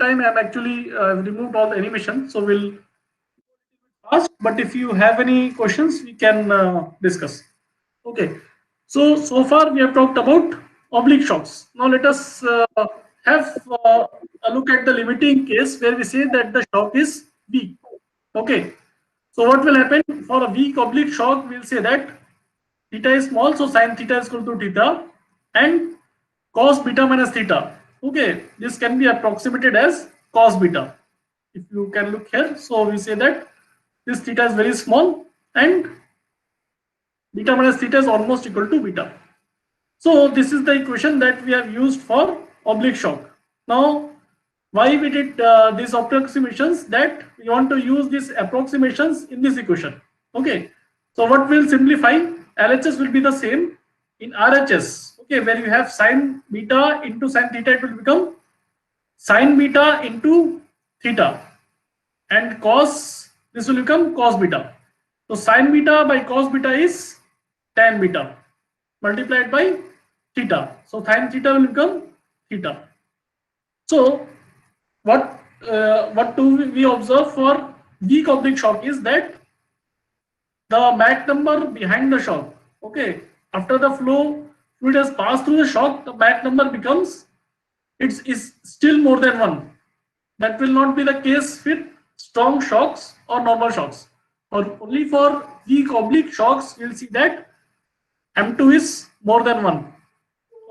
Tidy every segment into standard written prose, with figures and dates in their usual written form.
time I am actually removed all the animation, so we'll fast. But if you have any questions, we can discuss. Okay. So far we have talked about oblique shocks. Now let us have a look at the limiting case where we say that the shock is weak. Okay. So what will happen for a weak oblique shock? We'll say that theta is small, so sin theta is equal to theta, and cos beta minus theta. Okay, this can be approximated as cos beta. If you can look here, so we say that this theta is very small and beta minus theta is almost equal to beta. So this is the equation that we have used for oblique shock. Now, why we did these approximations? That we want to use these approximations in this equation. Okay. So what will simplify? LHS will be the same in RHS. Okay, where you have sin beta into sin theta, it will become sin beta into theta, and cos, this will become cos beta. So sin beta by cos beta is tan beta multiplied by theta. So sin theta will become theta. So what do we observe for weak oblique shock is that the Mach number behind the shock. Okay, after the fluid has passed through the shock, the Mach number becomes, it is still more than 1. That will not be the case with strong shocks or normal shocks. Or only for weak oblique shocks, we'll see that M2 is more than 1.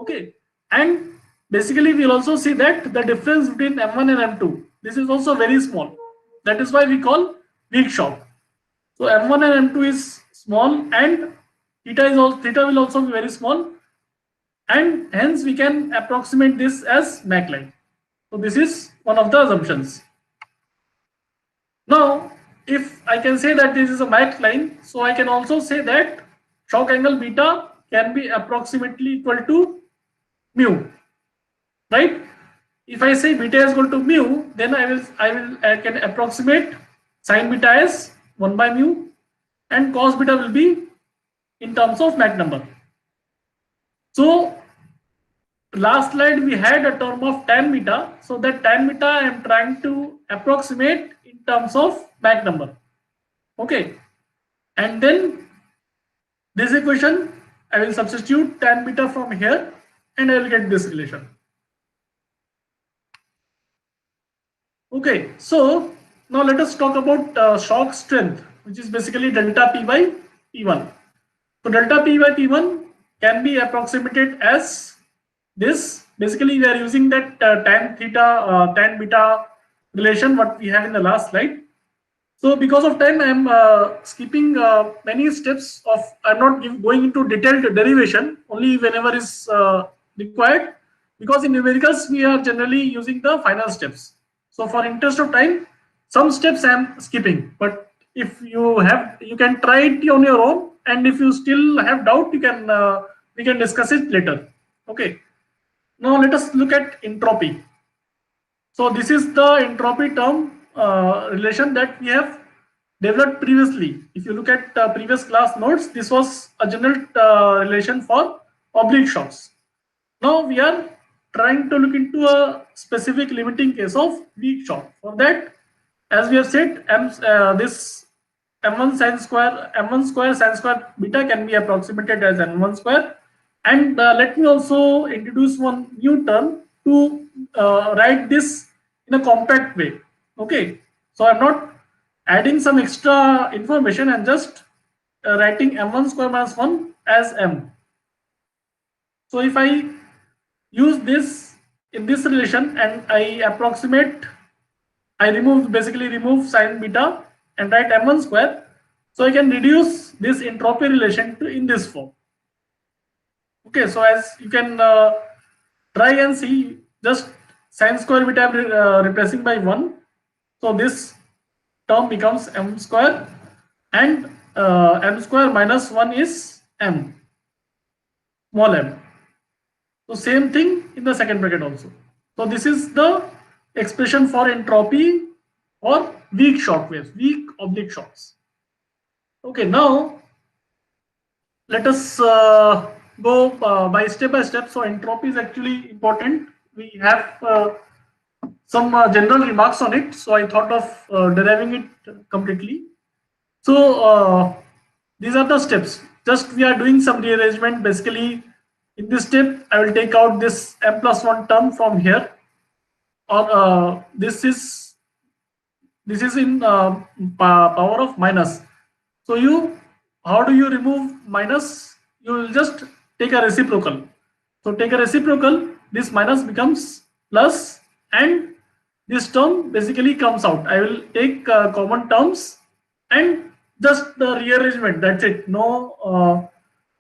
Okay, and basically we'll also see that the difference between M1 and M2, this is also very small. That is why we call weak shock. So M1 and M2 is small, and theta will also be very small, and hence we can approximate this as Mach line. So this is one of the assumptions. Now, if I can say that this is a Mach line, so I can also say that shock angle beta can be approximately equal to mu, right? If I say beta is equal to mu, then I can approximate sin beta as 1 by mu, and cos beta will be in terms of Mach number. So last slide we had a term of tan beta, so that tan beta I am trying to approximate in terms of Mach number. Okay, and then this equation I will substitute tan beta from here, and I will get this relation. Okay, so now let us talk about shock strength, which is basically delta P by P1. So delta P by P1 can be approximated as this. Basically, we are using that tan theta, tan beta relation what we have in the last slide. So because of time, I am skipping many steps of. I'm not going into detailed derivation. Only whenever is required, because in numericals we are generally using the final steps. So for interest of time, some steps I am skipping. But if you have, you can try it on your own. And if you still have doubt, you can we can discuss it later. Okay. Now let us look at entropy. So this is the entropy term relation that we have developed previously. If you look at previous class notes, this was a general relation for oblique shocks. Now we are trying to look into a specific limiting case of weak shock. For that, as we have said, this m1 sin square, m1 square sin square beta can be approximated as m1 square. And let me also introduce one new term to write this in a compact way. Okay, so I'm not adding some extra information and just writing m1 square minus 1 as m. So if I use this in this relation and I approximate, I basically remove sin beta and write m1 square, so I can reduce this entropy relation to in this form. Okay, so as you can try and see, just sin square beta I am replacing by 1, so this term becomes m square, and m square minus 1 is m, small m. So same thing in the second bracket also. So this is the expression for entropy or weak shock waves, weak oblique shocks. Okay, now let us go by step. So entropy is actually important. We have some general remarks on it. So I thought of deriving it completely. So these are the steps. Just we are doing some rearrangement. Basically, in this step, I will take out this m+1 term from here, or this is in power of minus. So how do you remove minus? You will just take a reciprocal. So take a reciprocal, this minus becomes plus, and this term basically comes out. I will take common terms and just the rearrangement. That's it. No,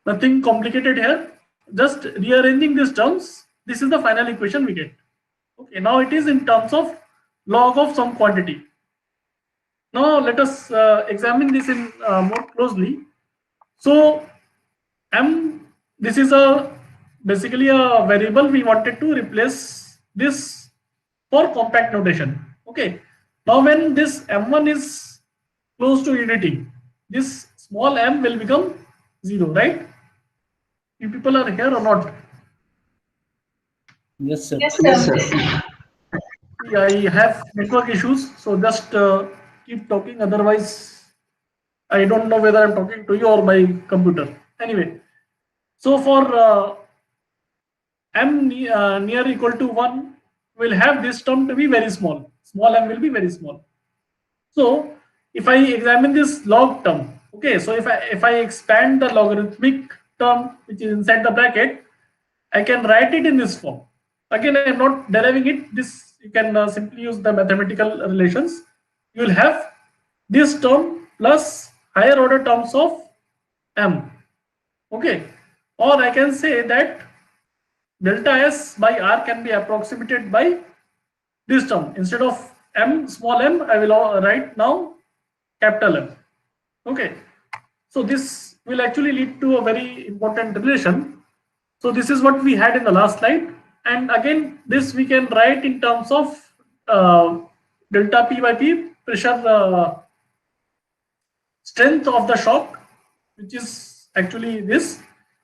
nothing complicated here. Just rearranging these terms. This is the final equation we get. Okay, now it is in terms of log of some quantity. Now let us examine this in more closely. So m, this is a basically a variable we wanted to replace this for compact notation. Okay. Now when this m1 is close to unity, this small m will become 0, right? You people are here or not? Yes, sir. Yes, Yes, sir. sir. I have network issues, so just keep talking. Otherwise, I don't know whether I'm talking to you or my computer. Anyway, so for m near equal to 1, we'll have this term to be very small. Small m will be very small. So if I examine this log term, okay, so if I expand the logarithmic term which is inside the bracket, I can write it in this form. Again, I am not deriving it. This you can simply use the mathematical relations. You will have this term plus higher order terms of m. Okay, or I can say that delta s by r can be approximated by this term. Instead of m small m, I will write now capital M. Okay, so this will actually lead to a very important relation. So this is what we had in the last slide, and again this we can write in terms of delta p by p, pressure strength of the shock, which is actually this.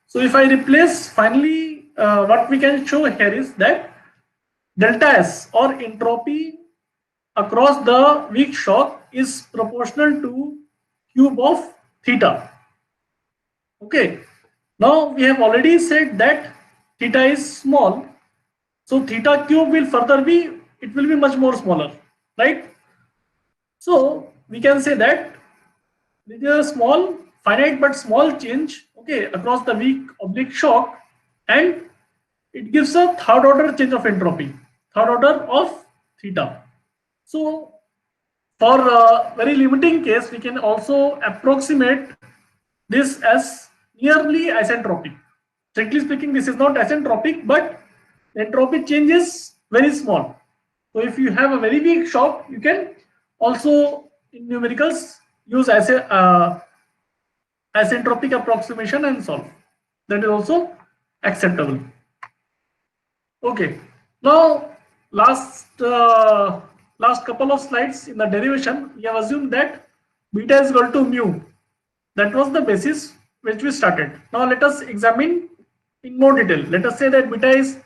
So if I replace finally, what we can show here is that delta S or entropy across the weak shock is proportional to cube of theta. Okay. Now we have already said that theta is small. So theta cube will further be, it will be much more smaller, right? So we can say that there is a small, finite but small change, okay, across the weak oblique shock, and it gives a third order change of entropy, third order of theta. So for a very limiting case, we can also approximate this as nearly isentropic. Strictly speaking, this is not isentropic, but the entropy change is very small. So if you have a very weak shock, you can also in numericals use as a isentropic approximation and solve. That is also acceptable. Okay. Now last couple of slides in the derivation, we have assumed that beta is equal to mu. That was the basis which we started. Now let us examine in more detail. Let us say that beta is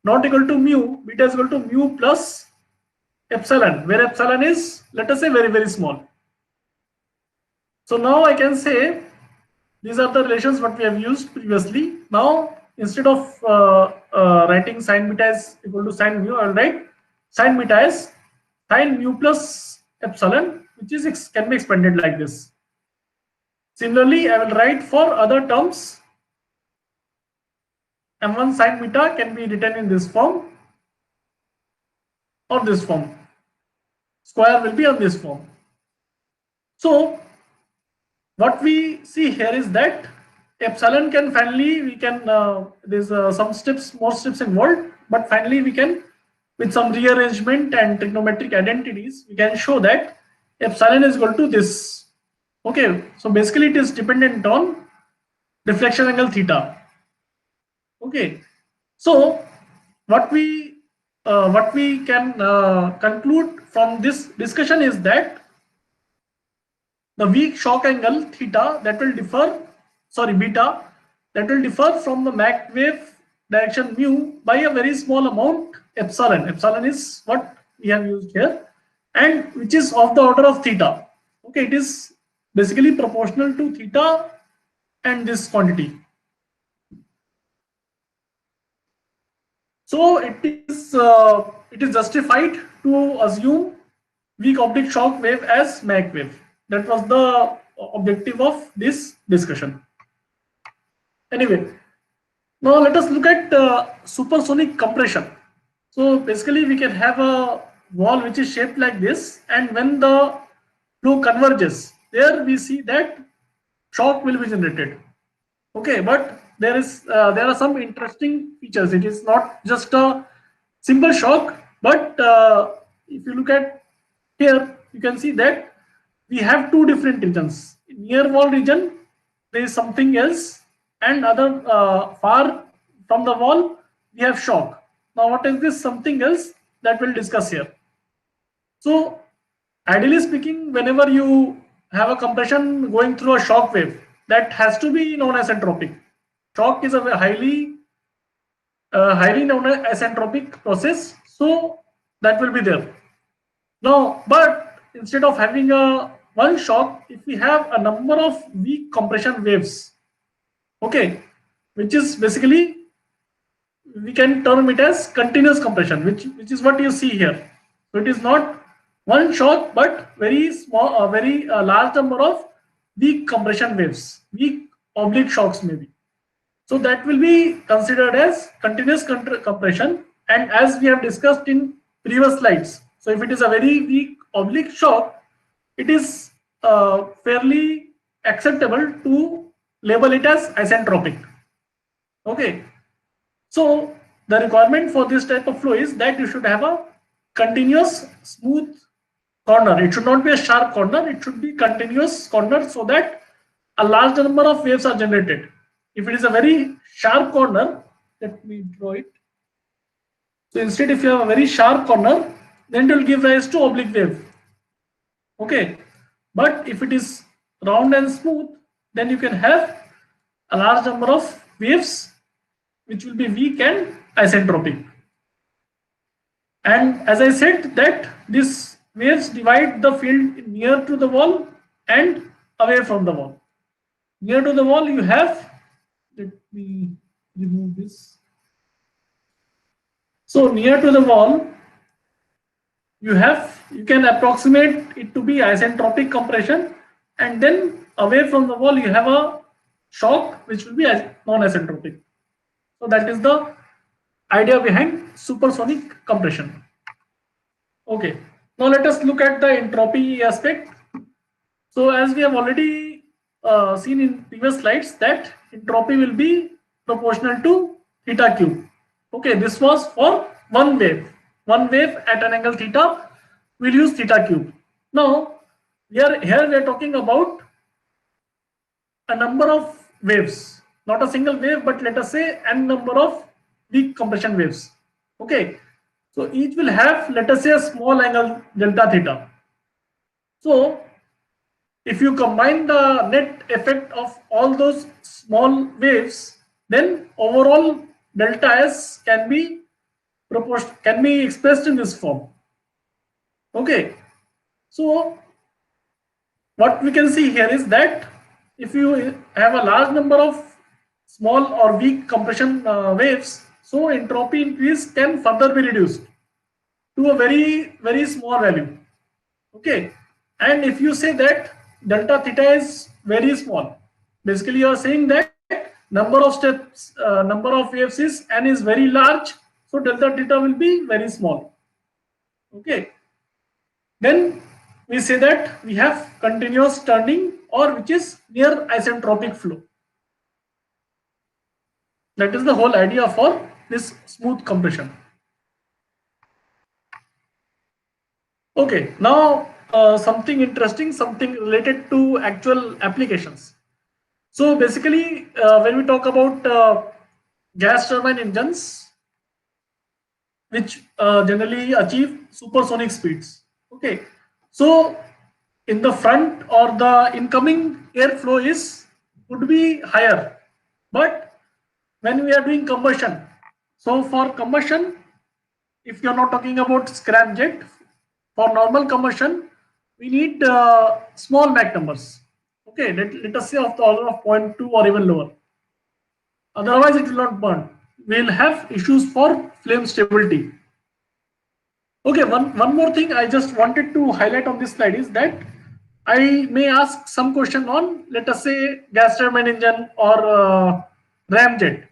not equal to mu, beta is equal to mu plus epsilon, where epsilon is, let us say, very, very small. So now I can say these are the relations what we have used previously. Now instead of writing sine beta is equal to sine mu, I will write sine beta is sine mu plus epsilon, which is can be expanded like this. Similarly, I will write for other terms, m1 sine beta can be written in this form or this form. Square will be on this form. So what we see here is that epsilon can finally, we can, there's some steps, more steps involved, but finally we can, with some rearrangement and trigonometric identities, we can show that epsilon is equal to this. Okay, so basically it is dependent on deflection angle theta. Okay, so what we can conclude from this discussion is that the weak shock angle theta that will differ, sorry, beta, that will differ from the Mach wave direction mu by a very small amount epsilon. Epsilon is what we have used here, and which is of the order of theta. Okay, it is basically proportional to theta and this quantity. So it is justified to assume weak oblique shock wave as Mach wave. That was the objective of this discussion. Anyway, now let us look at supersonic compression. So basically we can have a wall which is shaped like this, and when the flow converges, there we see that shock will be generated. Okay, but there are some interesting features. It is not just a simple shock, but if you look at here, you can see that we have two different regions. In near wall region, there is something else, and other far from the wall, we have shock. Now, what is this something else that we'll discuss here? So, ideally speaking, whenever you have a compression going through a shock wave, that has to be known as entropic. Shock is a highly known as entropic process, so that will be there. Now, but instead of having a one shock, if we have a number of weak compression waves, okay, which is basically we can term it as continuous compression, which is what you see here. So it is not one shock, but very small, very large number of weak compression waves, weak oblique shocks maybe. So that will be considered as continuous compression. And as we have discussed in previous slides, so if it is a very weak oblique shock, it is fairly acceptable to label it as isentropic. Okay. So the requirement for this type of flow is that you should have a continuous smooth corner. It should not be a sharp corner. It should be continuous corner so that a large number of waves are generated. If it is a very sharp corner, let me draw it. So instead, if you have a very sharp corner, then it will give rise to oblique wave. Okay. But if it is round and smooth, then you can have a large number of waves which will be weak and isentropic. And as I said that these waves divide the field near to the wall and away from the wall. Near to the wall you have, let me remove this. So near to the wall you can approximate it to be isentropic compression, and then away from the wall you have a shock which will be non-isentropic. So that is the idea behind supersonic compression. Okay, now let us look at the entropy aspect. So as we have already seen in previous slides that entropy will be proportional to theta cube. Okay, this was for one wave at an angle theta, we'll use theta cube. Now here we are talking about a number of waves, not a single wave, but let us say n number of weak compression waves. Okay, so each will have, let us say, a small angle delta theta. So if you combine the net effect of all those small waves, then overall delta S can be expressed in this form. Okay, so what we can see here is that if you have a large number of small or weak compression waves, so entropy increase can further be reduced to a very small value. Okay, and if you say that delta theta is very small, basically you are saying that number of steps, number of waves is n is very large, so delta theta will be very small. Okay, then we say that we have continuous turning, or which is near isentropic flow. That is the whole idea for this smooth compression. Okay, now something interesting, something related to actual applications. So basically, when we talk about gas turbine engines, which generally achieve supersonic speeds. Okay, so in the front, or the incoming airflow would be higher, but when we are doing combustion, So for combustion, if you are not talking about scramjet, for normal combustion, we need small Mach numbers. Okay, let us say of the order of zero point 0.2 or even lower. Otherwise, it will not burn. We will have issues for flame stability. Okay, one more thing I just wanted to highlight on this slide is that I may ask some question on, let us say, gas turbine engine or ramjet.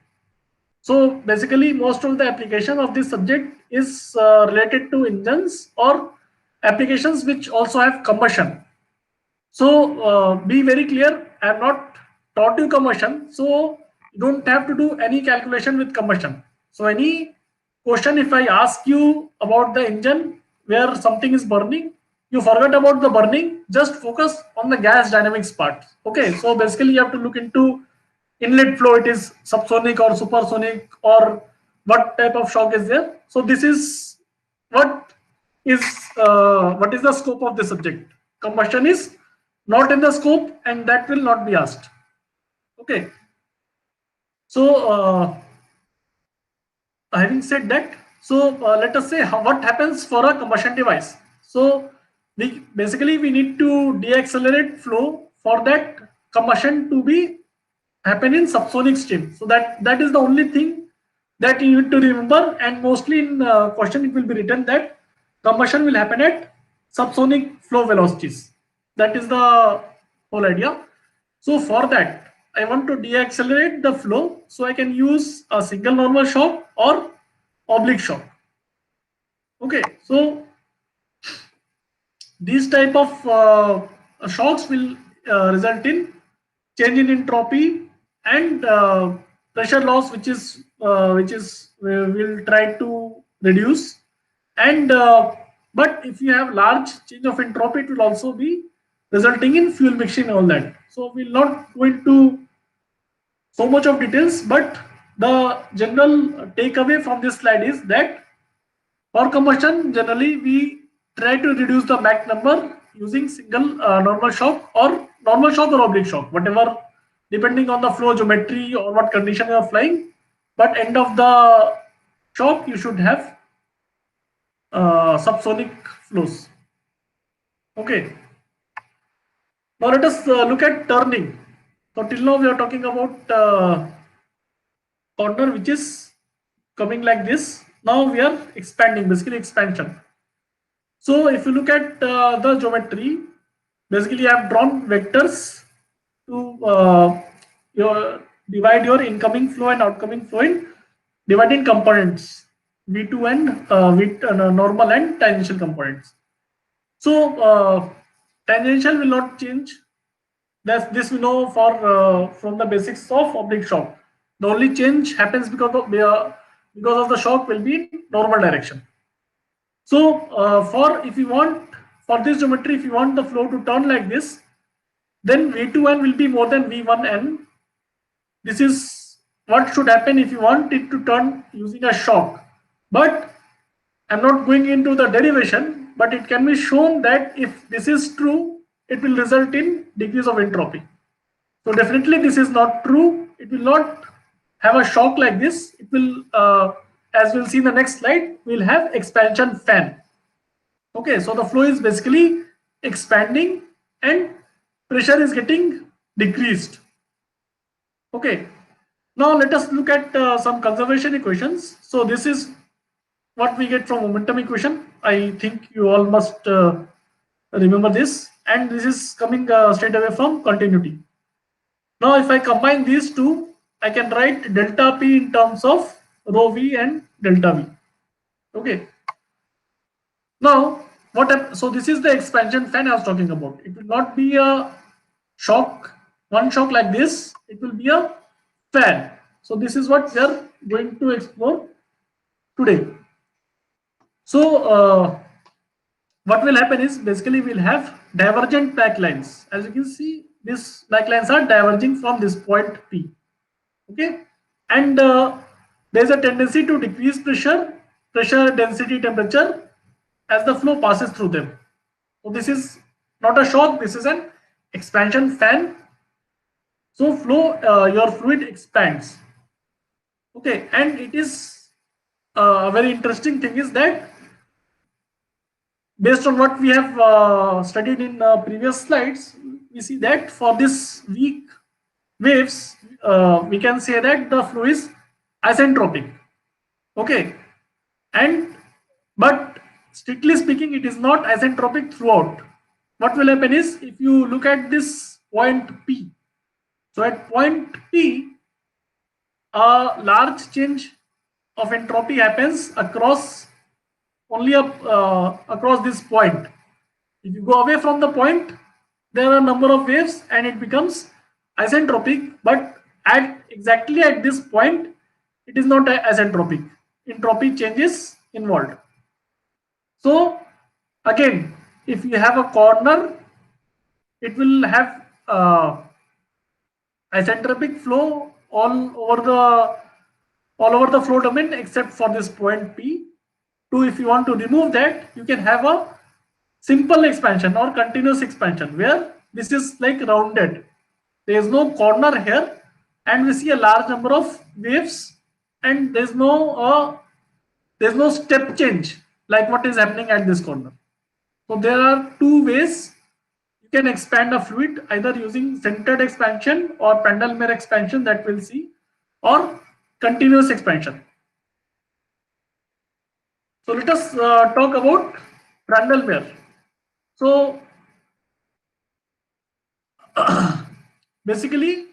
So basically, most of the application of this subject is related to engines or applications which also have combustion. So be very clear, I am not taught you combustion, so you don't have to do any calculation with combustion. So any question if I ask you about the engine where something is burning, you forget about the burning, just focus on the gas dynamics part. Okay, so basically you have to look into inlet flow, it is subsonic or supersonic, or what type of shock is there. So this is what is the scope of the subject. Combustion is not in the scope and that will not be asked. Okay, so having said that, so let us say what happens for a combustion device. So we need to deaccelerate flow for that combustion to be happen in subsonic stream. So that is the only thing that you need to remember, and mostly in question it will be written that combustion will happen at subsonic flow velocities. That is the whole idea. So for that, I want to deaccelerate the flow, so I can use a single normal shock or oblique shock. Okay, so these type of shocks will result in change in entropy and pressure loss, which is we'll try to reduce. And but if you have large change of entropy, it will also be resulting in fuel mixing and all that. So we'll not go into so much of details, but the general takeaway from this slide is that for combustion, generally we try to reduce the Mach number using single normal shock or oblique shock, whatever, depending on the flow geometry or what condition you are flying. But end of the shock, you should have subsonic flows. Okay. Now let us look at turning. So till now we are talking about corner which is coming like this. Now we are expanding, basically expansion. So if you look at the geometry, basically I have drawn vectors to divide your incoming flow and outgoing flow in dividing components, V2 and normal and tangential components. So tangential will not change. This we know for from the basics of oblique shock. The only change happens because of the shock will be in normal direction. So for if you want for this geometry, if you want the flow to turn like this, then V2n will be more than V1n. This is what should happen if you want it to turn using a shock. But I'm not going into the derivation, but it can be shown that if this is true, it will result in decrease of entropy. So definitely this is not true. It will not have a shock like this. It will, as we'll see in the next slide, we'll have expansion fan. Okay, so the flow is basically expanding and pressure is getting decreased. Okay, now let us look at some conservation equations. So this is what we get from momentum equation. I think you all must remember this, and this is coming straight away from continuity. Now if I combine these two, I can write delta P in terms of rho V and delta V. Okay. Now so this is the expansion fan I was talking about. It will not be a shock, one shock like this. It will be a fan. So this is what we are going to explore today. So what will happen is basically we'll have divergent backlines. As you can see, these backlines are diverging from this point P. Okay, and there's a tendency to decrease pressure, density, temperature as the flow passes through them. So this is not a shock, this is an expansion fan. So flow, your fluid expands. Okay, and it is a very interesting thing is that based on what we have studied in previous slides, we see that for this weak waves, we can say that the flow is isentropic. Okay, and but strictly speaking, it is not isentropic throughout. What will happen is, if you look at this point P, so at point P, a large change of entropy happens across only across this point. If you go away from the point, there are a number of waves and it becomes isentropic, but at exactly at this point, it is not isentropic. Entropy changes involved. So again, if you have a corner, it will have isentropic flow all over the flow domain except for this point P. If you want to remove that, you can have a simple expansion or continuous expansion where this is like rounded. There is no corner here, and we see a large number of waves, and there's no step change like what is happening at this corner. So there are two ways you can expand a fluid, either using centered expansion or Prandtl-Meyer expansion that we'll see, or continuous expansion. So let us talk about Prandtl-Meyer. So basically,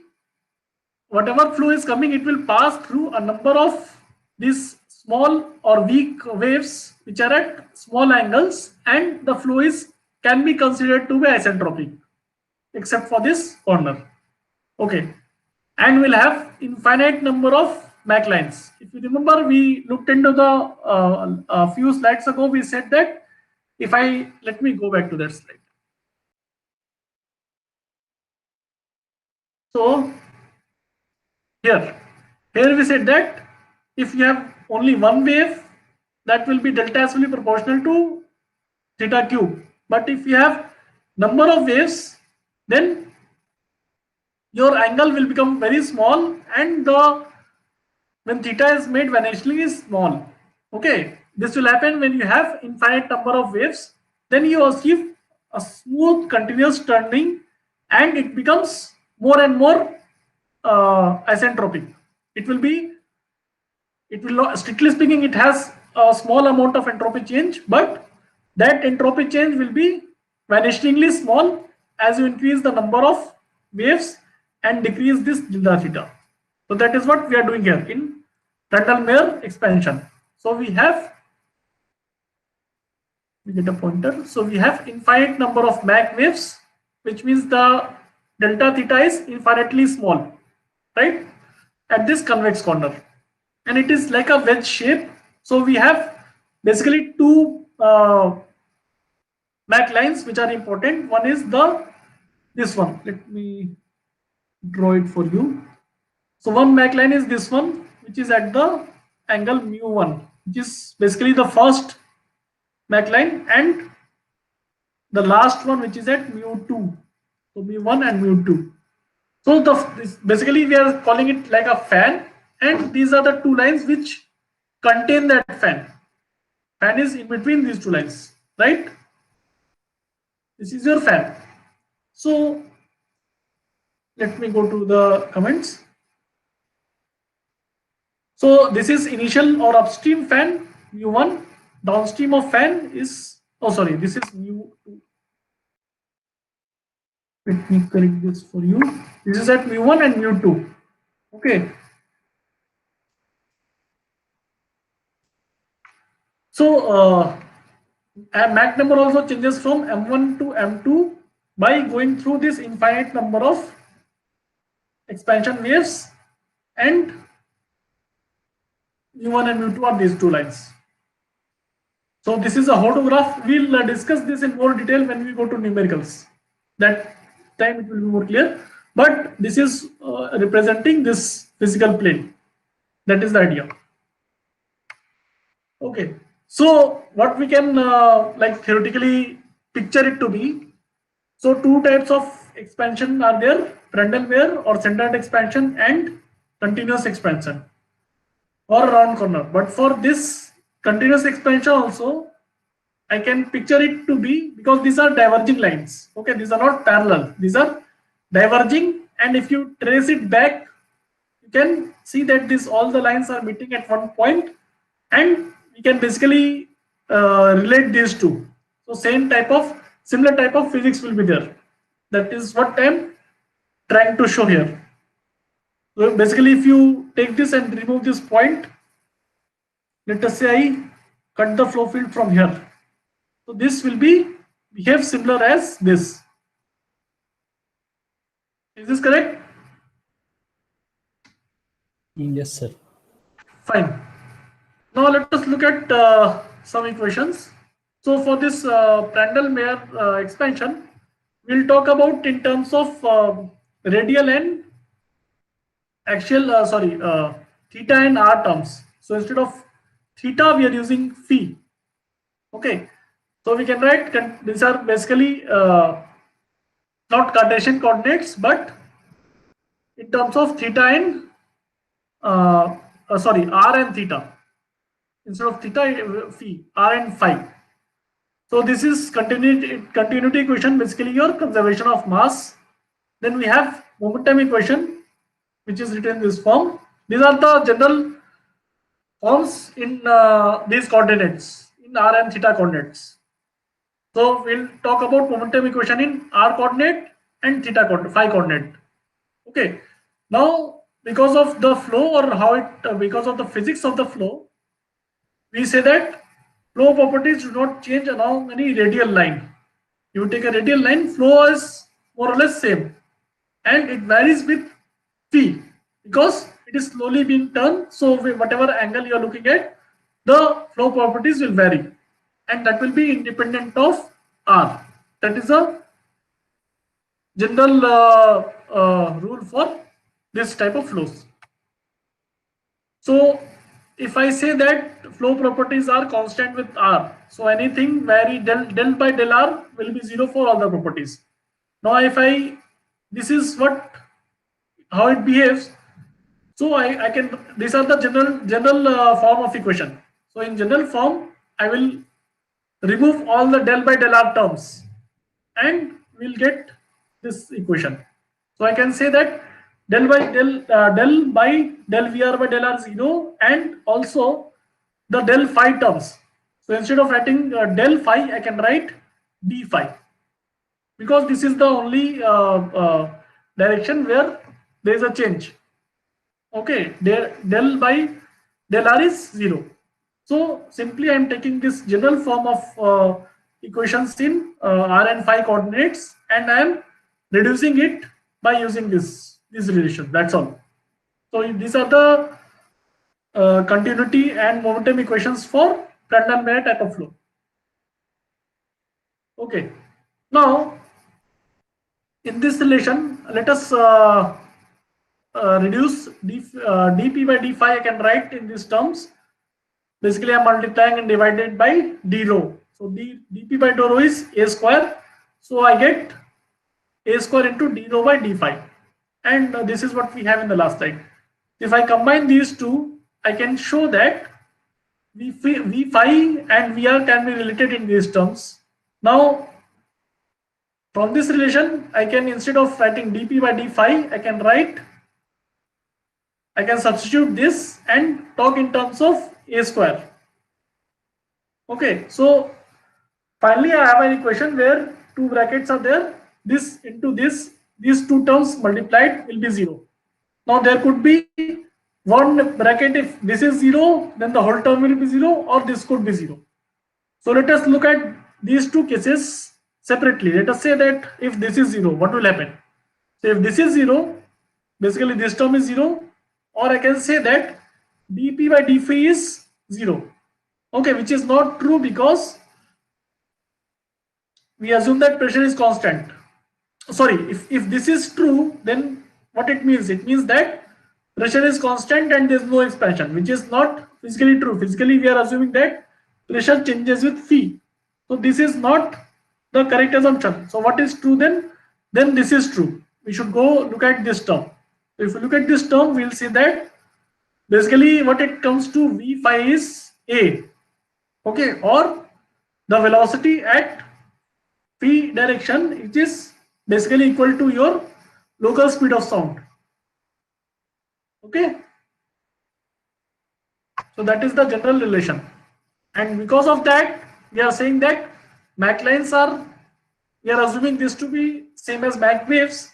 whatever flow is coming, it will pass through a number of these small or weak waves which are at small angles, and the flow can be considered to be isentropic except for this corner. Okay, and we'll have infinite number of Mach lines. If you remember, we looked into the a few slides ago, we said that let me go back to that slide. So here we said that if you have only one wave, that will be delta S will be proportional to theta cube. But if you have number of waves, then your angle will become very small, and when theta is made, vanishingly is small. Okay, this will happen when you have infinite number of waves. Then you achieve a smooth continuous turning, and it becomes more and more isentropic. It will strictly speaking, it has a small amount of entropy change, but that entropy change will be vanishingly small as you increase the number of waves and decrease this delta theta. So that is what we are doing here in Prandtl-Meyer expansion. So we get a pointer. So we have infinite number of Mach waves, which means the delta theta is infinitely small, right, at this convex corner, and it is like a wedge shape. So we have basically two Mach lines which are important. One is this one. Let me draw it for you. So one Mach line is this one, which is at the angle mu1, which is basically the first Mach line, and the last one, which is at mu2. So mu1 and mu2. So basically we are calling it like a fan, and these are the two lines which contain that fan. Fan is in between these two lines, right? This is your fan. So let me go to the comments. So this is initial or upstream fan mu1. Downstream of fan is, this is mu2. Let me correct this for you. This is at mu1 and mu2. Okay. So Mach number also changes from m1 to m2 by going through this infinite number of expansion waves, and mu1 and mu2 are these two lines. So this is a photograph. We'll discuss this in more detail when we go to numericals. That time it will be more clear. But this is representing this physical plane. That is the idea. Okay. So what we can like theoretically picture it to be. So two types of expansion are there: Prandtl-Meyer or centered expansion and continuous expansion. or round corner. But for this continuous expansion also, I can picture it to be, because these are diverging lines. Okay, these are not parallel. These are diverging, and if you trace it back, you can see that this all the lines are meeting at one point, and we can basically relate these two. So similar type of physics will be there. That is what I am trying to show here. So basically, if you take this and remove this point, let us say I cut the flow field from here. So this will behave similar as this. Is this correct? Yes, sir. Fine. Now let us look at some equations. So for this Prandtl-Meyer expansion, we'll talk about in terms of radial and axial, theta and r terms. So instead of theta, we are using phi. Okay. So we can write, these are basically not Cartesian coordinates, but in terms of theta and r and theta. Instead of theta, phi, r and phi. So this is continuity equation, basically your conservation of mass. Then we have momentum equation, which is written in this form. These are the general forms in these coordinates, in r and theta coordinates. So we'll talk about momentum equation in r coordinate and theta coordinate, phi coordinate. Okay. Now, because of the flow, or how it, because of the physics of the flow, we say that flow properties do not change along any radial line. You take a radial line, flow is more or less same, and it varies with phi, because it is slowly being turned. So whatever angle you are looking at, the flow properties will vary, and that will be independent of r. That is a general rule for this type of flows. So if I say that flow properties are constant with r, so anything vary del by del r will be 0 for all the properties. Now if this is how it behaves. So I can, these are the general form of equation. So in general form, I will remove all the del by del r terms, and we'll get this equation. So I can say that del by del Vr by del r 0, and also the del phi terms. So instead of writing del phi, I can write d phi, because this is the only direction where there is a change. Okay, del by del r is 0. So simply I am taking this general form of equations in r and phi coordinates, and I am reducing it by using this relation. That's all. So these are the continuity and momentum equations for Prandtl-Meyer type of flow. Okay. Now in this relation, let us reduce dp by d phi. I can write in these terms. Basically, I'm multiplying and divided by d rho. So dp by dou rho is a square. So I get a square into d rho by d phi. And this is what we have in the last slide. If I combine these two, I can show that v phi and vr can be related in these terms. Now, from this relation, I can, instead of writing dp by d phi, I can substitute this and talk in terms of a square. Okay, so finally I have an equation where two brackets are there. This into this, these two terms multiplied will be 0. Now there could be one bracket. If this is 0, then the whole term will be 0, or this could be 0. So let us look at these two cases separately. Let us say that if this is 0, what will happen? So if this is 0, basically this term is 0, or I can say that dp by d phi is 0. Okay, which is not true, because we assume that pressure is constant. Sorry, if this is true, then what it means? It means that pressure is constant and there is no expansion, which is not physically true. Physically, we are assuming that pressure changes with phi. So this is not the correct assumption. So what is true then? Then this is true. We should go look at this term. So if you look at this term, we'll see that basically what it comes to v phi is a, okay, or the velocity at phi direction, it is basically equal to your local speed of sound. Okay, so that is the general relation, and because of that we are saying that Mach lines are, we are assuming this to be same as Mach waves,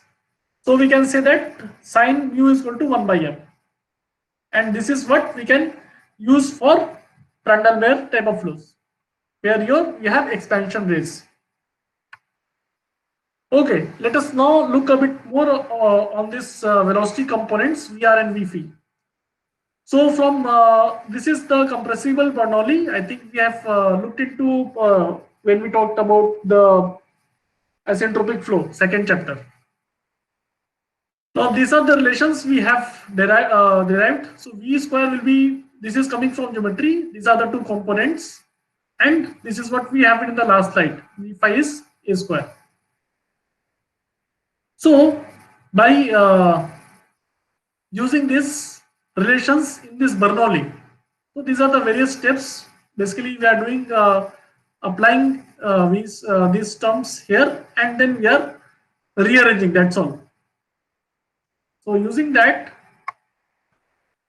so we can say that sine mu is equal to 1 by m, and this is what we can use for Prandtl-Meyer type of flows where you have expansion rates. Okay, let us now look a bit more on this velocity components Vr and Vphi. So from this is the compressible Bernoulli. I think we have looked into when we talked about the asymptotic flow, second chapter. Now these are the relations we have derived. So V square will be, this is coming from geometry. These are the two components, and this is what we have in the last slide. V phi is a square. So by using these relations in this Bernoulli, so these are the various steps. Basically, we are doing applying these terms here, and then we are rearranging. That's all. So using that,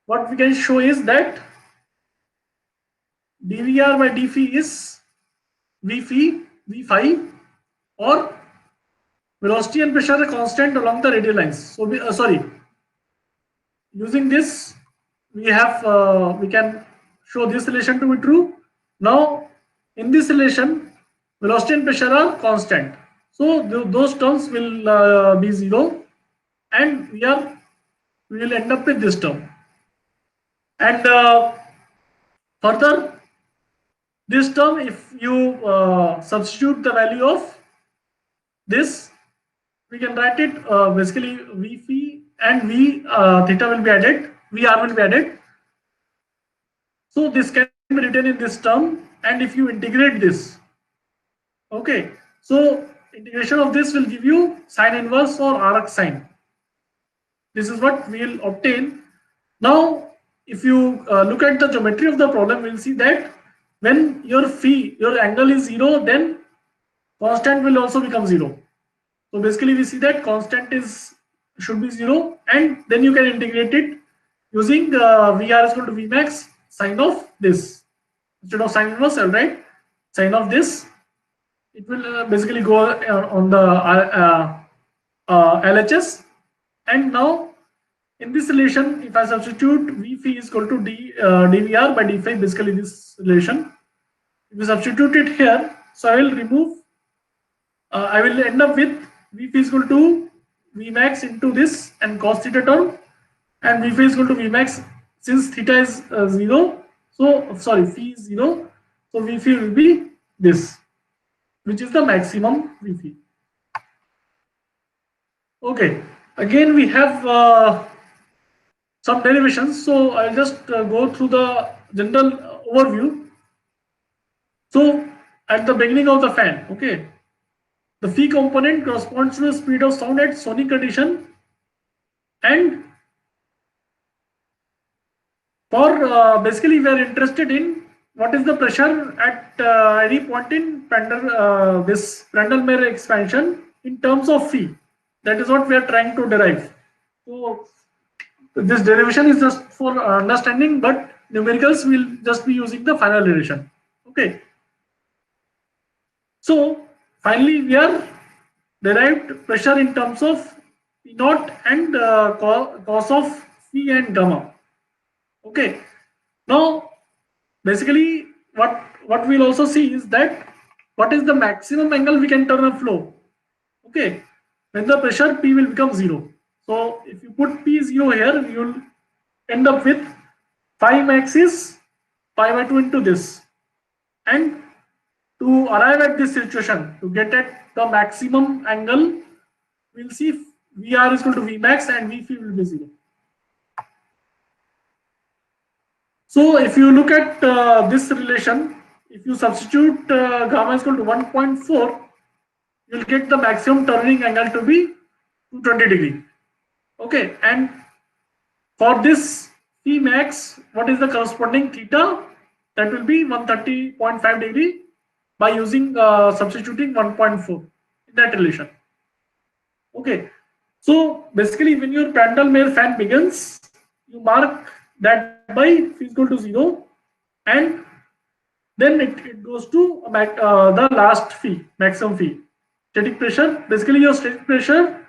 what we can show is that dVr by dphi is v phi, or velocity and pressure are constant along the radial lines. So using this we have we can show this relation to be true. Now in this relation velocity and pressure are constant, so those terms will be zero, and we will end up with this term. And further, this term, if you substitute the value of this, we can write it basically v phi and v theta will be added, Vr will be added. So this can be written in this term, and if you integrate this, okay, so integration of this will give you sine inverse or arc sine. This is what we will obtain. Now, if you look at the geometry of the problem, we'll see that when your phi, your angle is zero, then constant will also become zero. So basically, we see that constant should be zero, and then you can integrate it using Vr is equal to Vmax sine of this. Instead of sine inverse, I'll write sine of this. It will basically go on the LHS, and now in this relation, if I substitute V phi is equal to dVr by d phi, basically this relation, if you substitute it here, so I will remove, I will end up with V phi is equal to Vmax into this and cos theta term, and V phi is equal to Vmax, since theta is 0, so sorry, phi is 0, so V phi will be this, which is the maximum V phi. Okay, again we have some derivations, so I'll just go through the general overview. So at the beginning of the fan, okay, the phi component corresponds to the speed of sound at sonic condition, and for basically we are interested in what is the pressure at any point in this Prandtl-Meyer expansion in terms of phi. That is what we are trying to derive. So this derivation is just for understanding, but numericals will just be using the final derivation. Okay. So finally, we are derived pressure in terms of P naught and cos of phi and gamma. Okay. Now, basically, what we'll also see is that what is the maximum angle we can turn a flow. Okay. When the pressure P will become 0. So if you put P0 here, you will end up with phi max is pi by 2 into this. And to arrive at this situation, to get at the maximum angle, we'll see Vr is equal to Vmax and Vphi will be 0. So if you look at this relation, if you substitute gamma is equal to 1.4, you'll get the maximum turning angle to be 220 degree. Okay, and for this phi max, what is the corresponding theta? That will be 130.5 degree by using substituting 1.4 in that relation. Okay, so basically when your Prandtl-Meyer fan begins, you mark that by phi is equal to 0, and then it goes to the last phi, maximum phi. Static pressure, basically your static pressure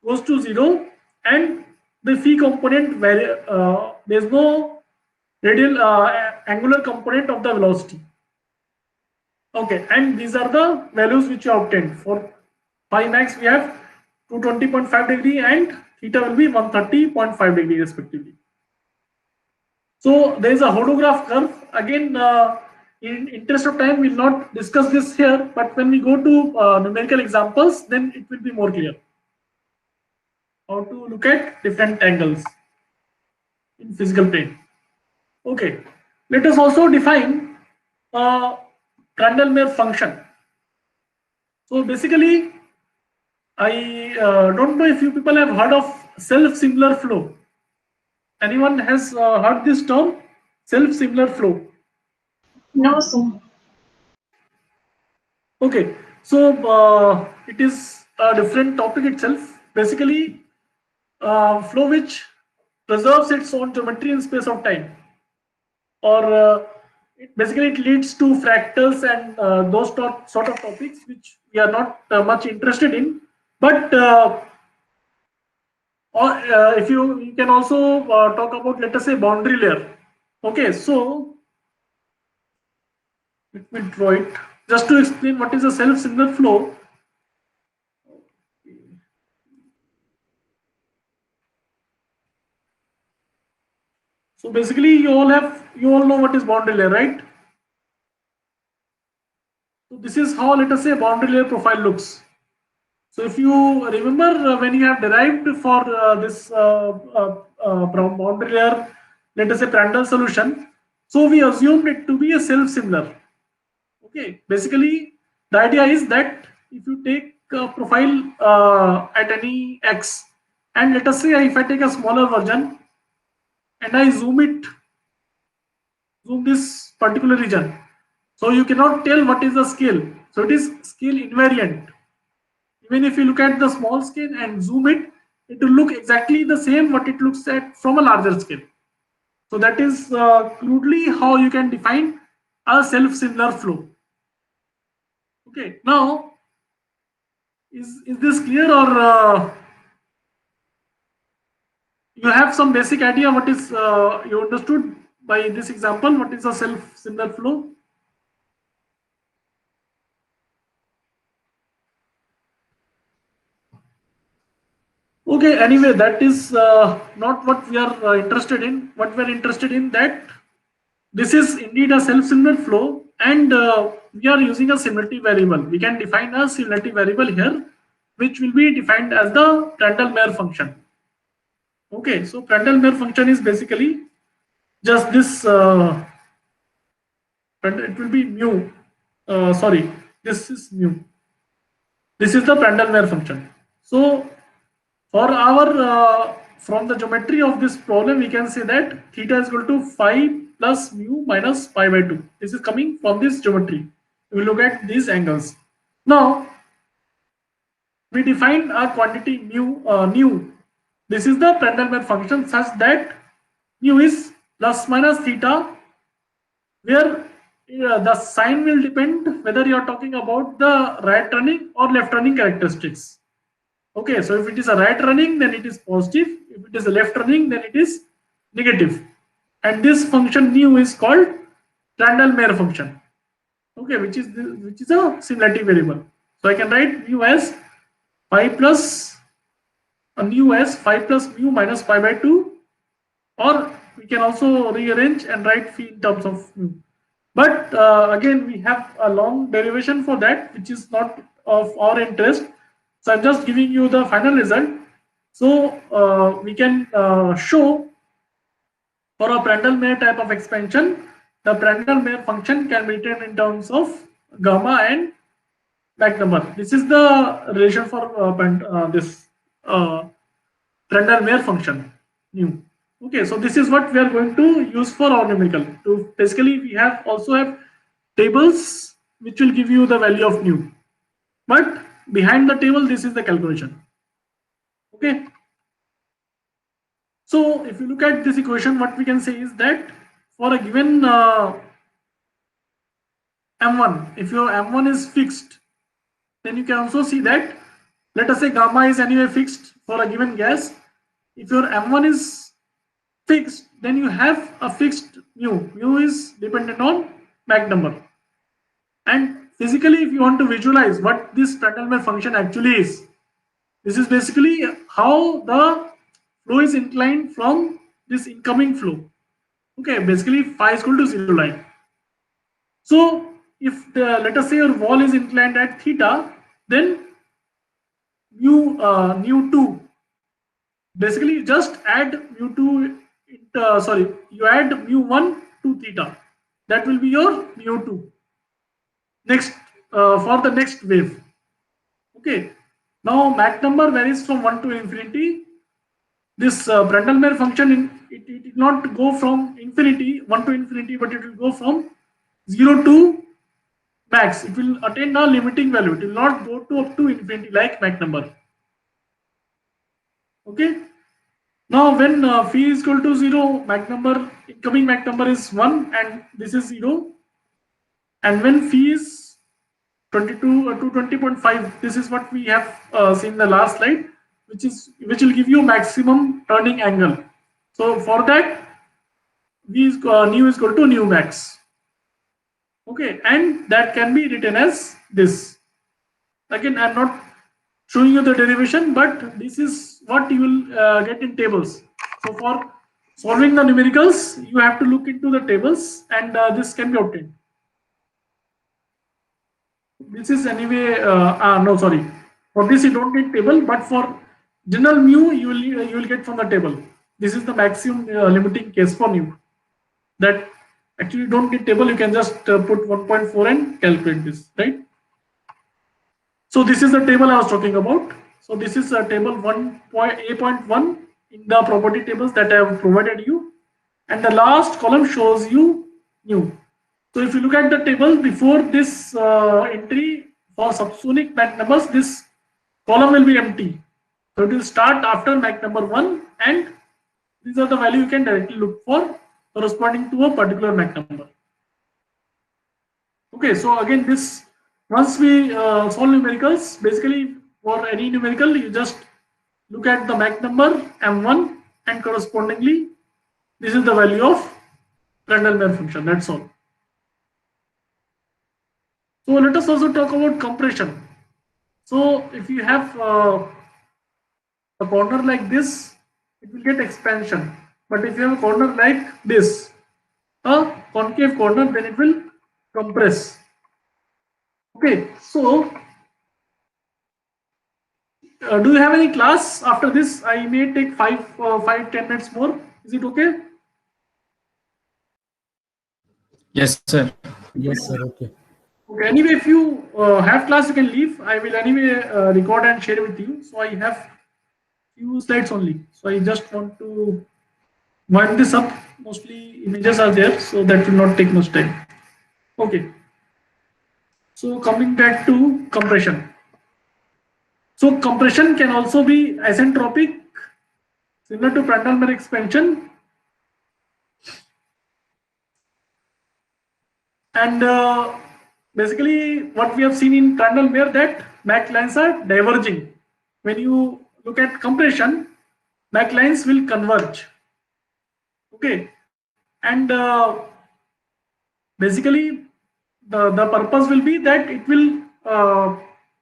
goes to 0, and the phi component, there's no radial angular component of the velocity. Okay, and these are the values which you obtained. For phi max we have 220.5 degree and theta will be 130.5 degree respectively. So there is a hodograph curve. Again, in interest of time, we will not discuss this here, but when we go to numerical examples, then it will be more clear how to look at different angles in physical plane. Okay, let us also define Prandtl-Meyer function. So basically, I don't know if you people have heard of self-similar flow. Anyone has heard this term, self-similar flow? No, sir. Okay, so it is a different topic itself. Basically, flow which preserves its own geometry in space of time, or basically it leads to fractals and those sort of topics which we are not much interested in. But or if you can also talk about, let us say, boundary layer. Okay, so let me draw it just to explain what is a self-similar flow. So basically, you all know what is boundary layer, right? So this is how, let us say, boundary layer profile looks. So if you remember when you have derived for this boundary layer, let us say Prandtl solution, so we assumed it to be a self-similar. Okay, basically the idea is that if you take a profile at any x, and let us say if I take a smaller version and I zoom this particular region, so you cannot tell what is the scale. So it is scale invariant. Even if you look at the small scale and zoom it, it will look exactly the same what it looks at from a larger scale. So that is crudely how you can define a self-similar flow. Okay, now is this clear, or you have some basic idea what is you understood by this example? What is a self-similar flow? Okay, anyway, that is not what we are interested in. What we are interested in, that this is indeed a self-similar flow, and we are using a similarity variable. We can define a similarity variable here, which will be defined as the Prandtl-Meyer function. Okay, so Prandtl-Meyer function is basically just this. It will be mu. Sorry, this is mu. This is the Prandtl-Meyer function. So for our from the geometry of this problem, we can say that theta is equal to phi plus mu minus pi by 2. This is coming from this geometry. We will look at these angles. Now we define a quantity mu. This is the Prandtl-Meyer function such that mu is plus minus theta, where the sign will depend whether you are talking about the right running or left running characteristics. Okay, so if it is a right running, then it is positive. If it is a left running, then it is negative. And this function mu is called Prandtl-Meyer function. Okay, which is a similarity variable. So I can write mu as phi plus mu minus pi by 2, or we can also rearrange and write phi in terms of mu. But again, we have a long derivation for that, which is not of our interest. So I'm just giving you the final result. So we can show for a Prandtl-Meyer type of expansion, the Prandtl-Meyer function can be written in terms of gamma and Mach number. This is the relation for this Prandtl-Meyer function mu. Okay, so this is what we are going to use for our numerical. To basically, we have also have tables which will give you the value of nu. But behind the table, this is the calculation. Okay. So if you look at this equation, what we can say is that for a given M1, if your M1 is fixed, then you can also see that, let us say gamma is anyway fixed for a given gas. If your M1 is fixed, then you have a fixed mu. Mu is dependent on Mach number. And physically, if you want to visualize what this Prandtl function actually is, this is basically how the flow is inclined from this incoming flow. Okay, basically phi is equal to 0 line. So if let us say your wall is inclined at theta, then mu2, basically you just add mu2, sorry, you add mu1 to theta. That will be your mu2. Next, for the next wave. Okay. Now Mach number varies from 1 to infinity. This Prandtl function, it did not go from infinity, 1 to infinity, but it will go from 0 to max. It will attain a limiting value. It will not go to up to infinity like Mach number. Okay. Now when phi is equal to 0, Mach number, incoming Mach number is 1 and this is 0. And when phi is 22 to 20.5, this is what we have seen the last slide, which will give you maximum turning angle. So for that, nu is equal to nu max. Okay, and that can be written as this. Again, I'm not showing you the derivation, but this is what you will get in tables. So for solving the numericals, you have to look into the tables, and this can be obtained. This is anyway, no, sorry. For this you don't need table, but for general mu you will get from the table. This is the maximum limiting case for mu. That actually you don't need table. You can just put 1.4 and calculate this, right? So this is the table I was talking about. So this is table 1.A.1 in the property tables that I have provided you, and the last column shows you nu. So if you look at the table before this entry for subsonic Mach numbers, this column will be empty. So it will start after Mach number 1, and these are the value you can directly look for corresponding to a particular Mach number. Okay, so again, this once we solve numericals, basically for any numerical, you just look at the Mach number M1 and correspondingly, this is the value of Prandtl function. That's all. So let us also talk about compression. So if you have a corner like this, it will get expansion. But if you have a corner like this, a concave corner, then it will compress. Okay, so do you have any class after this? I may take 5-10 minutes more. Is it okay? Yes, sir. Yes, sir. Okay. Okay. Anyway, if you have class, you can leave. I will anyway record and share with you. So I have few slides only. So I just want to wind this up. Mostly images are there, so that will not take much time. Okay. So coming back to compression. So compression can also be isentropic, similar to Prandtl expansion. And basically what we have seen in Prandtl that Mach lines are diverging. When you look at compression, Mach lines will converge. Okay. And basically the purpose will be that it will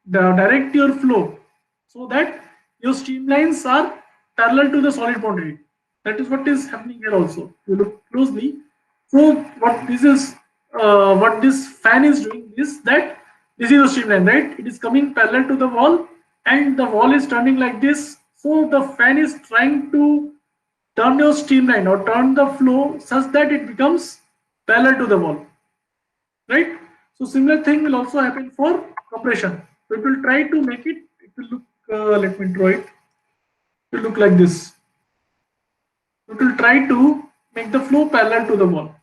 direct your flow so that your streamlines are parallel to the solid boundary. That is what is happening here also. You look closely. So what this fan is doing is that this is a streamline, right? It is coming parallel to the wall and the wall is turning like this. So the fan is trying to turn your streamline or turn the flow such that it becomes parallel to the wall, right? So similar thing will also happen for compression. So it will try to make it will look, let me draw it. It will look like this. it will try to make the flow parallel to the wall.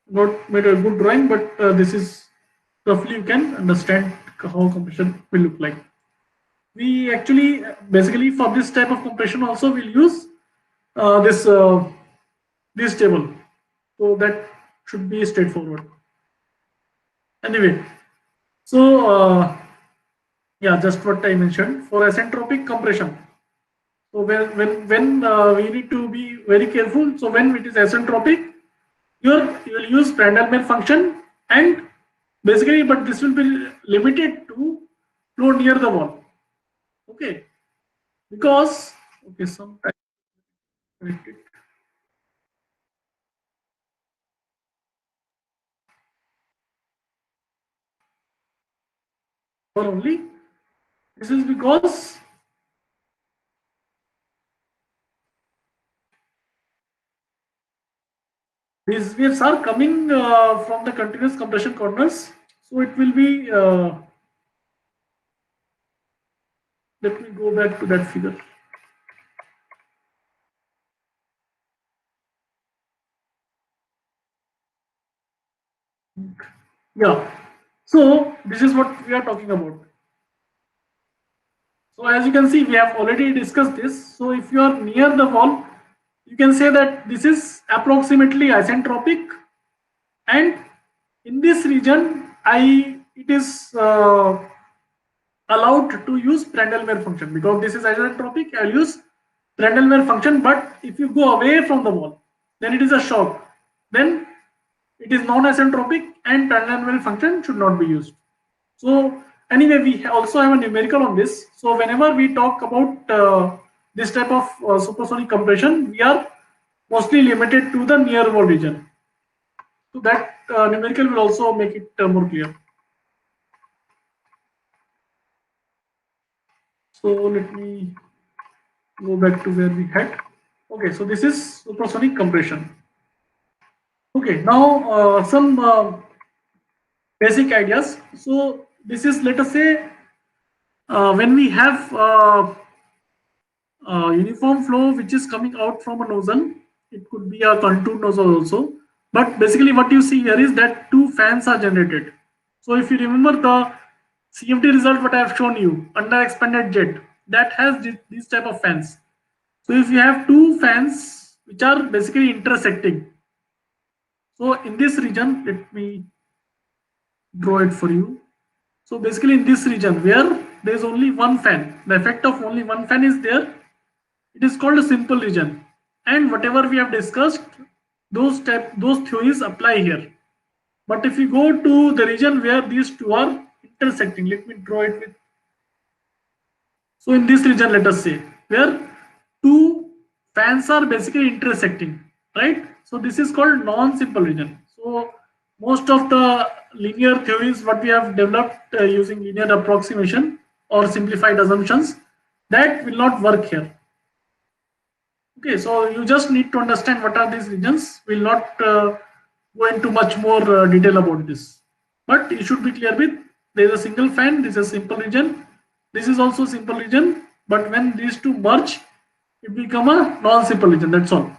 Not made a good drawing, but this is roughly you can understand how compression will look like. We actually basically for this type of compression also will use this table, so that should be straightforward. Anyway, so yeah, just what I mentioned for asentropic compression. So when we need to be very careful. So when it is asentropic, you will use Prandtl-Meyer function, and basically, but this will be limited to flow near the wall. Okay, because okay, sometimes for only this is because these waves are coming from the continuous compression corners. So it will be. Let me go back to that figure. Yeah. So this is what we are talking about. So as you can see, we have already discussed this. So if you are near the wall, you can say that this is approximately isentropic, and in this region, it is allowed to use Prandtl-Meyer function because this is isentropic. I will use Prandtl-Meyer function, but if you go away from the wall, then it is a shock. Then it is non-isentropic, and Prandtl-Meyer function should not be used. So anyway, we also have a numerical on this. So whenever we talk about this type of supersonic compression, we are mostly limited to the near wall region. So that numerical will also make it more clear. So let me go back to where we had. Okay, so this is supersonic compression. Okay, now some basic ideas. So this is, let us say, when we have uniform flow which is coming out from a nozzle, it could be a contour nozzle also. But basically what you see here is that two fans are generated. So if you remember the CFD result what I have shown you under expanded jet, that has these type of fans. So if you have two fans which are basically intersecting, so in this region, let me draw it for you. So basically in this region where there is only one fan, the effect of only one fan is there, it is called a simple region. And whatever we have discussed, those theories apply here. But if you go to the region where these two are intersecting, let me draw it with. So in this region, let us say, where two fans are basically intersecting, right? So this is called non-simple region. So most of the linear theories what we have developed using linear approximation or simplified assumptions, that will not work here. Okay, so you just need to understand what are these regions. We'll not go into much more detail about this, but you should be clear with there is a single fan, this is a simple region, this is also simple region, but when these two merge, it become a non-simple region, that's all.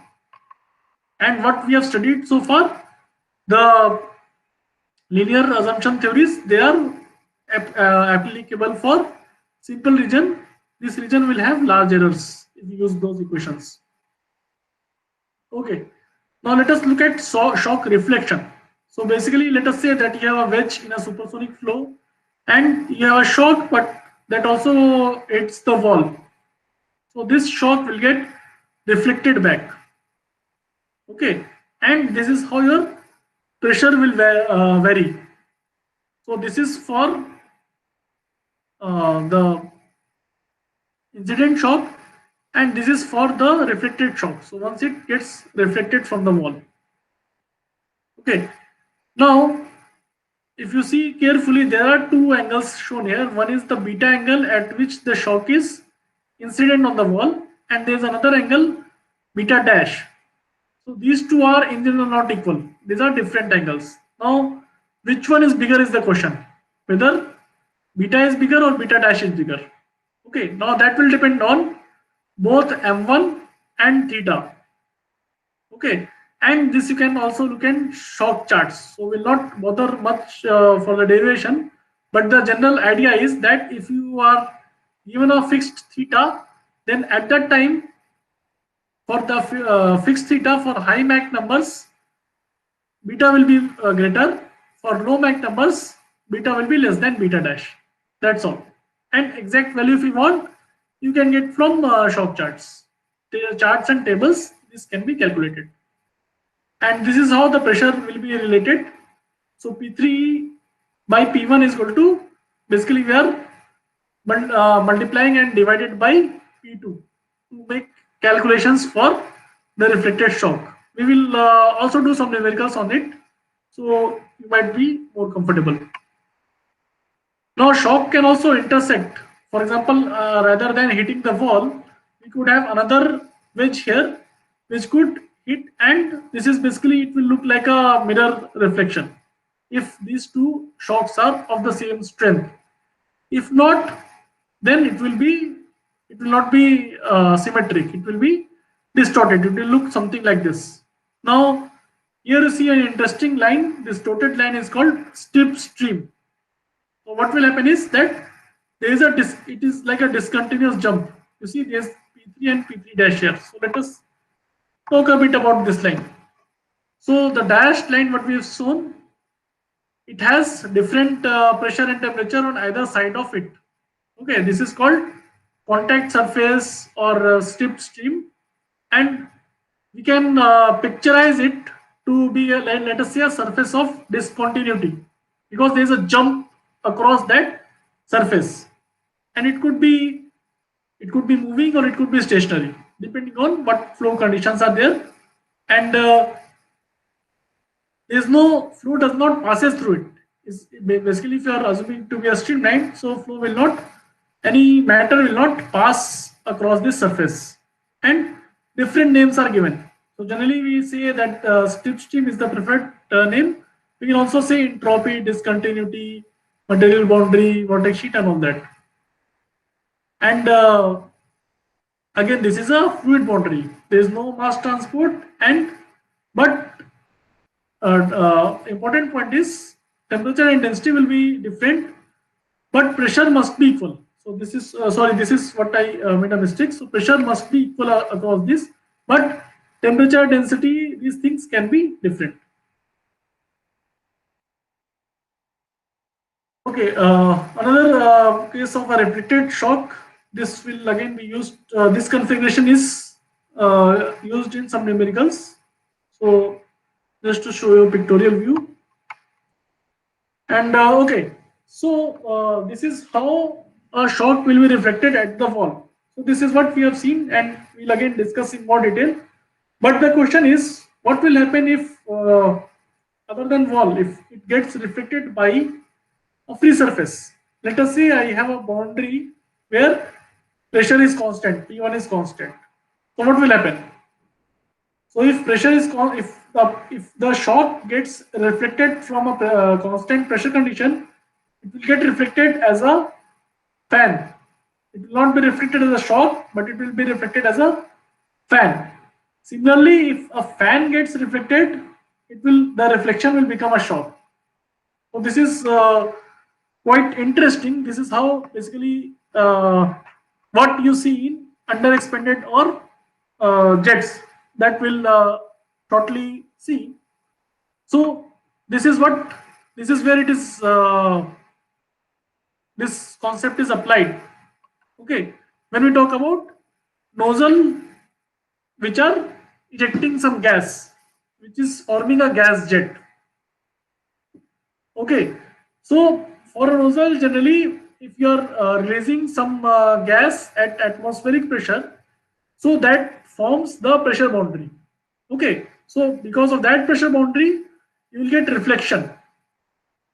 And what we have studied so far, the linear assumption theories, they are applicable for simple region. This region will have large errors if you use those equations. Okay, now let us look at shock reflection. So basically, let us say that you have a wedge in a supersonic flow and you have a shock, but that also hits the wall. So this shock will get reflected back. Okay, and this is how your pressure will vary. So this is for the incident shock, and this is for the reflected shock. So once it gets reflected from the wall. Okay, now if you see carefully, there are two angles shown here. One is the beta angle at which the shock is incident on the wall, and there is another angle, beta dash. So these two are in general not equal. These are different angles. Now, which one is bigger is the question. Whether beta is bigger or beta dash is bigger. Okay, now that will depend on both M1 and theta. Okay, and this you can also look at shock charts. So we'll not bother much for the derivation, but the general idea is that if you are given a fixed theta, then at that time for the fixed theta for high Mach numbers, beta will be greater. For low Mach numbers, beta will be less than beta dash. That's all. And exact value if you want, you can get from shock charts. The charts and tables, this can be calculated. And this is how the pressure will be related. So P3 by P1 is equal to, basically we are multiplying and divided by P2 to make calculations for the reflected shock. We will also do some numericals on it, so you might be more comfortable. Now shock can also intersect. For example, rather than hitting the wall, we could have another wedge here which could hit, and this is basically, it will look like a mirror reflection if these two shocks are of the same strength. If not, then it will not be symmetric, it will be distorted, it will look something like this. Now here you see an interesting line. This dotted line is called strip stream. So what will happen is that there is it is like a discontinuous jump. You see there's P3 and P3 dash here. So let us talk a bit about this line. So the dashed line what we have shown, it has different pressure and temperature on either side of it. Okay, this is called contact surface or strip stream, and we can picturize it to be let us say a surface of discontinuity, because there is a jump across that surface, and it could be moving or it could be stationary depending on what flow conditions are there, and there is no flow does not passes through it. It's basically, if you are assuming to be a streamline, so flow will not, any matter will not pass across this surface, and different names are given. So generally we say that strip stream is the preferred name. We can also say entropy, discontinuity, material boundary, vortex sheet, and all that. And again, this is a fluid boundary. There is no mass transport, and but important point is temperature and density will be different, but pressure must be equal. So this is this is what I made a mistake. So pressure must be equal across this, but temperature, density, these things can be different. Okay, another case of a reflected shock. This will again be used. This configuration is used in some numericals. So just to show you a pictorial view. And okay, so this is how a shock will be reflected at the wall. So this is what we have seen, and we'll again discuss in more detail. But the question is, what will happen if other than wall, if it gets reflected by a free surface? Let us say I have a boundary where pressure is constant, P1 is constant. So what will happen? So if pressure is if the shock gets reflected from a constant pressure condition, it will get reflected as a fan. It will not be reflected as a shock, but it will be reflected as a fan. Similarly, if a fan gets reflected, the reflection will become a shock. So this is quite interesting. This is how basically what you see in under expanded or jets that will shortly see. So this is where it is this concept is applied. Okay, when we talk about nozzle which are ejecting some gas, which is forming a gas jet. Okay, so for a nozzle, generally if you are releasing some gas at atmospheric pressure, so that forms the pressure boundary. Okay, so because of that pressure boundary, you will get reflection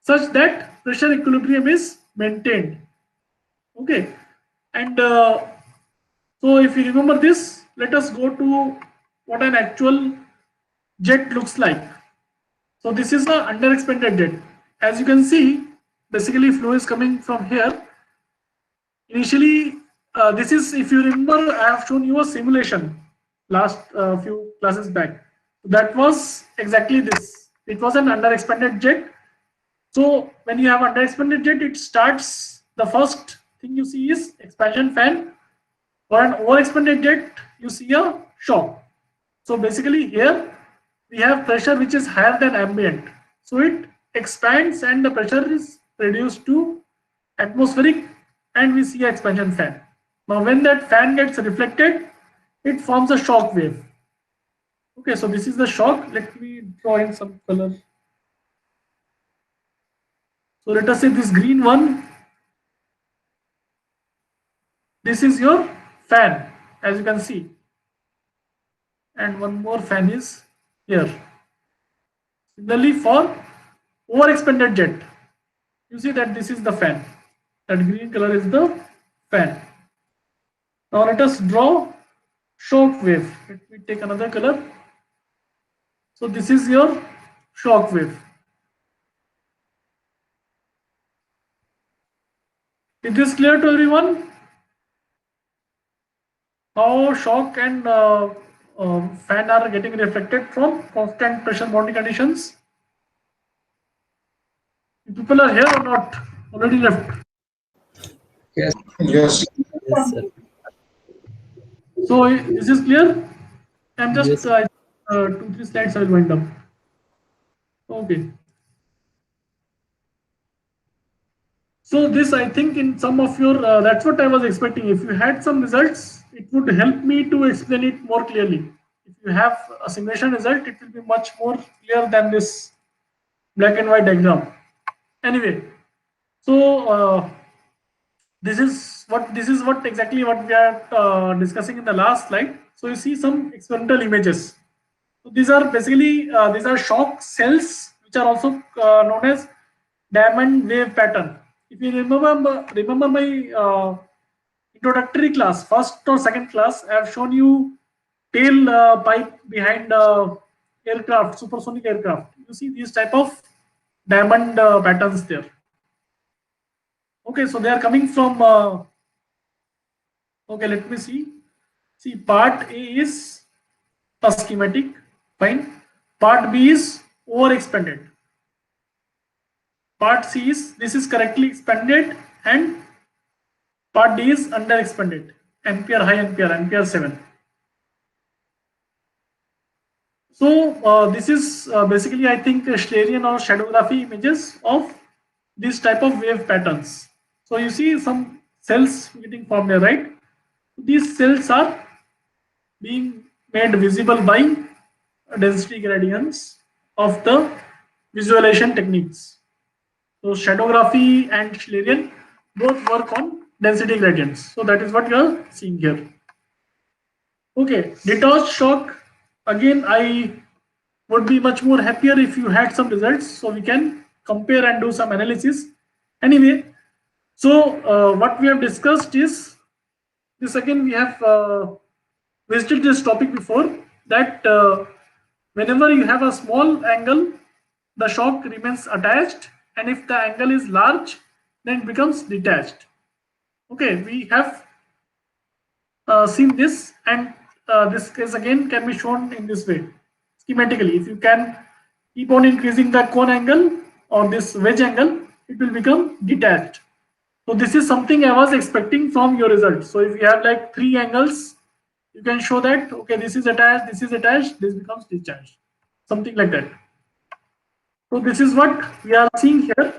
such that pressure equilibrium is maintained. Okay, and so if you remember this, let us go to what an actual jet looks like. So this is the under expanded jet. As you can see, basically flow is coming from here. Initially, this is, if you remember, I have shown you a simulation last few classes back. That was exactly this. It was an under-expanded jet. So when you have under-expanded jet, it starts, the first thing you see is expansion fan. For an over-expanded jet, you see a shock. So basically here we have pressure which is higher than ambient. So it expands and the pressure is reduced to atmospheric and we see an expansion fan. Now when that fan gets reflected, it forms a shock wave. Okay, so this is the shock. Let me draw in some color. So let us say this green one, this is your fan, as you can see. And one more fan is here. Similarly for overexpanded jet, you see that this is the fan. That green color is the fan. Now let us draw shock wave. Let me take another color. So this is your shock wave. Is this clear to everyone? How shock and fan are getting reflected from constant pressure boundary conditions? People are here or not? Already left. Yes. Yes. Yes, sir. So this is clear. I'm just Yes. 2-3 slides I will wind up. Okay. So this, I think, in some of your, that's what I was expecting. If you had some results, it would help me to explain it more clearly. If you have a simulation result, it will be much more clear than this black and white diagram. Anyway, so this is what exactly what we are discussing in the last slide. So you see some experimental images. So these are basically these are shock cells, which are also known as diamond wave pattern. If you remember my introductory class, first or second class, I have shown you tail pipe behind aircraft, supersonic aircraft. You see these type of diamond patterns there. Okay, so they are coming from. Okay, let me see. See, part A is a schematic, fine. Part B is overexpanded. Part C is, this is correctly expanded, and part D is underexpanded. Ampere high, ampere 7. So this is basically, I think, Schlieren or shadowgraphy images of this type of wave patterns. So you see some cells getting formed there, right? These cells are being made visible by density gradients of the visualization techniques. So shadowgraphy and Schlieren both work on density gradients. So that is what you are seeing here. Okay, detached shock. Again, I would be much more happier if you had some results so we can compare and do some analysis. Anyway, so what we have discussed is this. Again, we have visited this topic before, that whenever you have a small angle, the shock remains attached, and if the angle is large, then it becomes detached. Okay, we have seen this, and this case again can be shown in this way schematically. If you can keep on increasing the cone angle or this wedge angle, it will become detached. So this is something I was expecting from your results. So if you have like 3 angles, you can show that, okay, this is attached, this becomes detached, something like that. So this is what we are seeing here.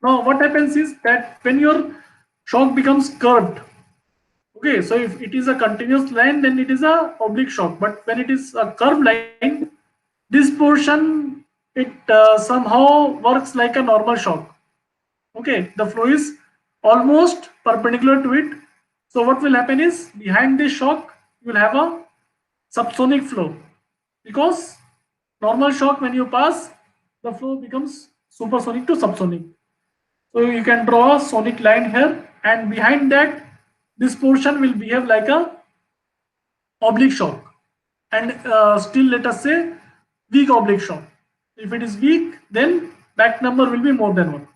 Now what happens is that when your shock becomes curved, okay, so if it is a continuous line, then it is a oblique shock. But when it is a curved line, this portion, it somehow works like a normal shock. Okay, the flow is almost perpendicular to it. So what will happen is, behind this shock, you will have a subsonic flow, because normal shock, when you pass, the flow becomes supersonic to subsonic. So you can draw a sonic line here, and behind that, this portion will behave like a oblique shock, and still let us say weak oblique shock. If it is weak, then Mach number will be more than 1.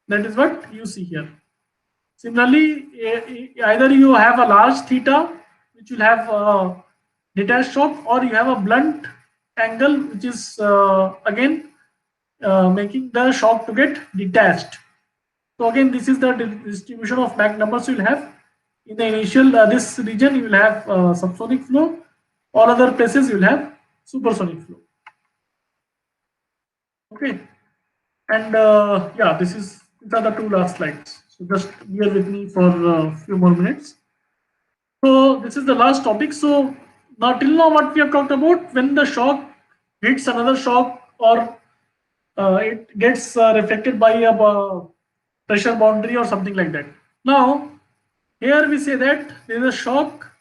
That is what you see here. Similarly, either you have a large theta, which will have detached shock, or you have a blunt angle, which is again making the shock to get detached. So again, this is the distribution of Mach numbers you'll have. In the initial this region, you will have subsonic flow. All other places you will have supersonic flow. Okay, and yeah, these are the two last slides. So just bear with me for a few more minutes. So this is the last topic. So now till now, what we have talked about, when the shock hits another shock, or it gets reflected by a pressure boundary or something like that. Now here we say that there is a shock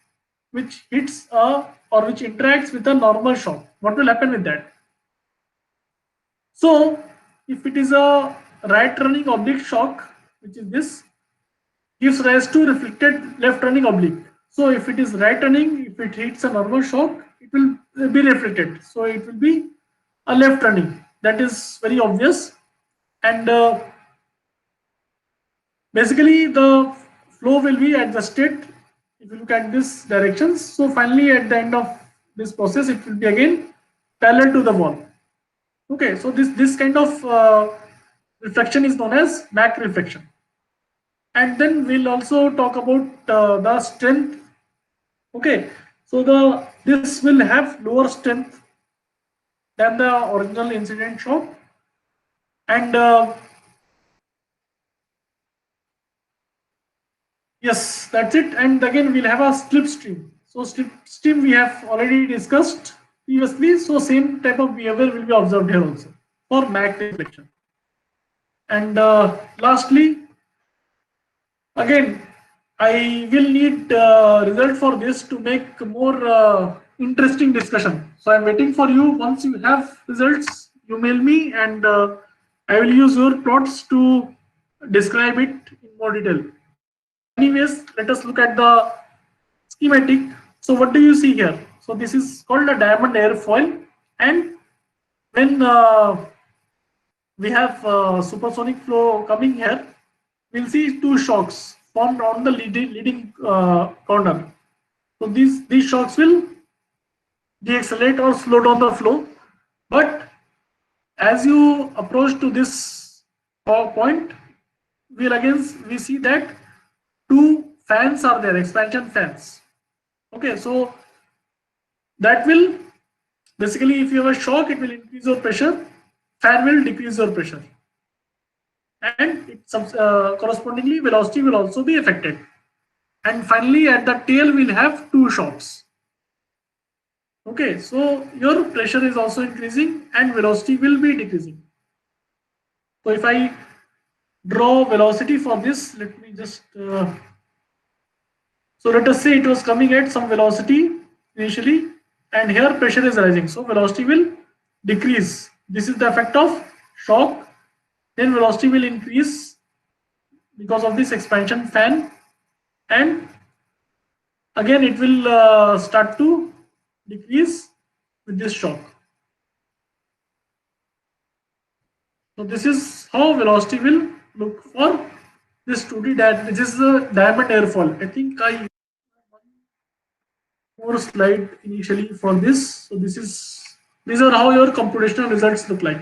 which hits or which interacts with a normal shock. What will happen with that? So if it is a right running oblique shock, which is this, gives rise to reflected left running oblique. So if it is right running, if it hits a normal shock, it will be reflected. So it will be a left running. That is very obvious. And basically the flow will be adjusted if you look at this directions. So finally at the end of this process, it will be again parallel to the wall. Okay, so this kind of reflection is known as Mach reflection. And then we'll also talk about the strength. Okay, so this will have lower strength than the original incident shock, and yes, that's it. And again, we'll have a slip stream. So slip stream we have already discussed previously. So same type of behavior will be observed here also for Mach reflection. And lastly, again, I will need result for this to make more interesting discussion. So I'm waiting for you. Once you have results, you mail me, and I will use your plots to describe it in more detail. Anyways, let us look at the schematic. So what do you see here? So this is called a diamond airfoil, and when we have supersonic flow coming here, we'll see two shocks formed on the leading corner. So these shocks will deaccelerate or slow down the flow. But as you approach to this point, we see that two fans are there, expansion fans. Okay, so that will basically, if you have a shock, it will increase your pressure. Fan will decrease your pressure, and correspondingly velocity will also be affected. And finally at the tail we'll have two shocks. Okay, so your pressure is also increasing and velocity will be decreasing. So if I draw velocity for this, let me just so let us say it was coming at some velocity initially, and here pressure is rising, so velocity will decrease. This is the effect of shock. Then velocity will increase because of this expansion fan, and again it will start to decrease with this shock. So this is how velocity will look for this 2D diamond. This is a diamond airfoil. I think I used one more slide initially for this. So these are how your computational results look like.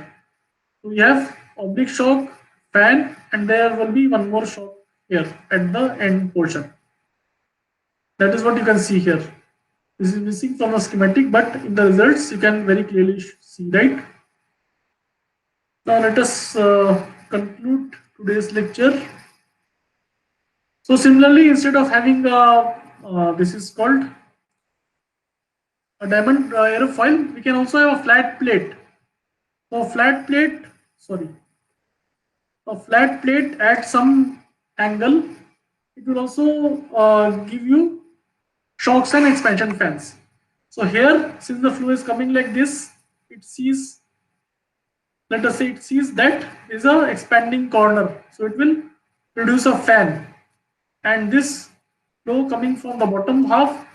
So we have oblique shock, fan, and there will be one more shock here at the end portion. That is what you can see here. This is missing from the schematic, but in the results you can very clearly see, right? Now let us conclude today's lecture. So similarly, instead of having this is called a diamond aerofoil, we can also have a flat plate. So a flat plate at some angle, it will also give you shocks and expansion fans. So here, since the flow is coming like this, it sees, let us say it sees that is a expanding corner. So it will produce a fan, and this flow coming from the bottom half,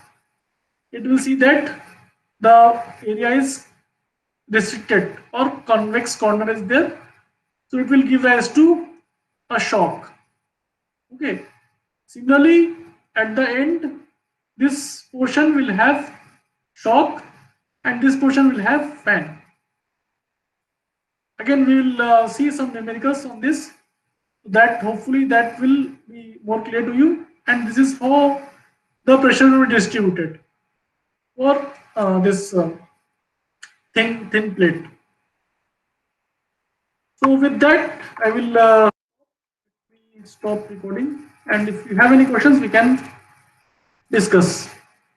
it will see that the area is restricted or convex corner is there. So it will give rise to a shock. Okay. Similarly, at the end, this portion will have shock, and this portion will have fan. Again, we will see some numericals on this. That hopefully that will be more clear to you. And this is how the pressure will be distributed for this thin plate. So with that, I will stop recording. And if you have any questions, we can discuss.